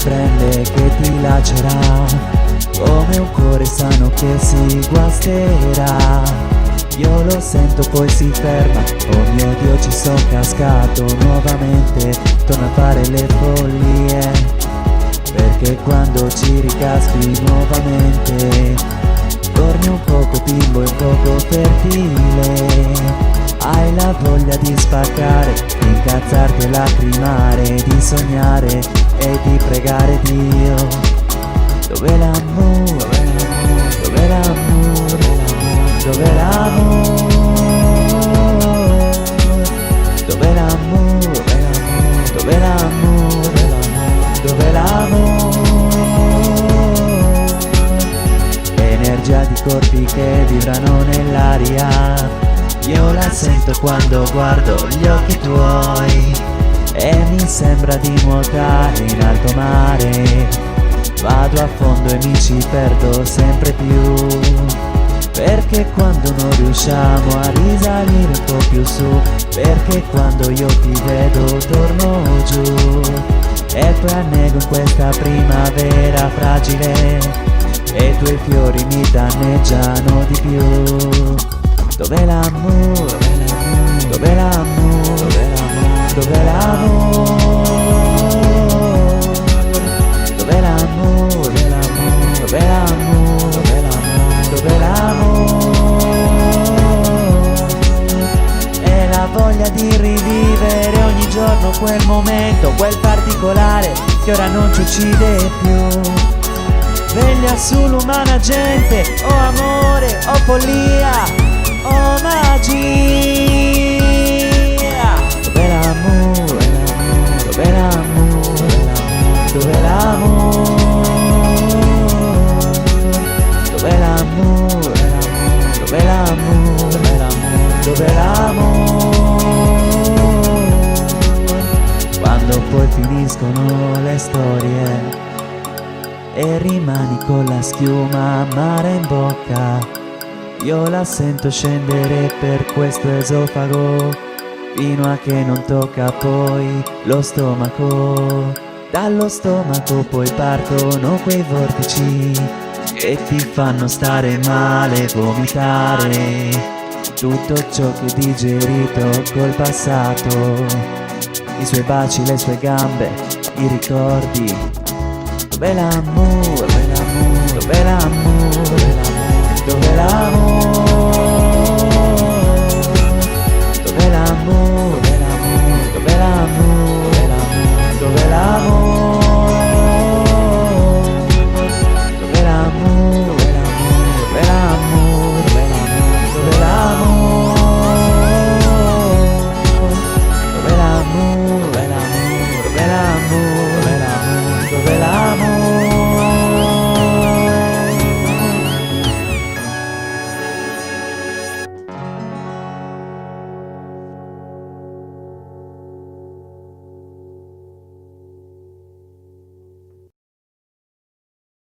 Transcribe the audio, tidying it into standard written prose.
prende, che ti lacera, come un cuore sano che si guasterà. Io lo sento poi si ferma, oh mio Dio ci son cascato nuovamente, torno a fare le follie, perché quando ci ricaschi nuovamente torni un poco bimbo e un poco fertile. Hai la voglia di spaccare, di incazzarti e lacrimare, di sognare e di pregare Dio. Dov'è l'amore? Dov'è l'amore? Dov'è l'amore? Dov'è l'amore? Dov'è l'amore? Dov'è l'amore? Energia di corpi che vibrano nell'aria, io la sento quando guardo gli occhi tuoi e mi sembra di nuotare in alto mare. Vado a fondo e mi ci perdo sempre più, perché quando non riusciamo a risalire un po' più su, perché quando io ti vedo torno giù e poi annego in questa primavera fragile e i tuoi fiori mi danneggiano di più. Dov'è l'amore? Dov'è l'amore? Dov'è l'amore? Dov'è l'amore? Dov'è l'amore? Dov'è l'amore? E la voglia di rivivere ogni giorno quel momento, quel particolare che ora non ci uccide più. Veglia sull'umana gente, oh amore, oh follia, oh magia. Dov'è l'amore? Dov'è l'amore? Dov'è l'amore? Dov'è l'amore? Dov'è l'amore? Dov'è l'amore? Quando poi finiscono le storie e rimani con la schiuma amara in bocca, io la sento scendere per questo esofago, fino a che non tocca poi lo stomaco. Dallo stomaco poi partono quei vortici che ti fanno stare male, vomitare tutto ciò che hai digerito col passato, i suoi baci, le sue gambe, i ricordi. Dov'è l'amore? Dov'è l'amore?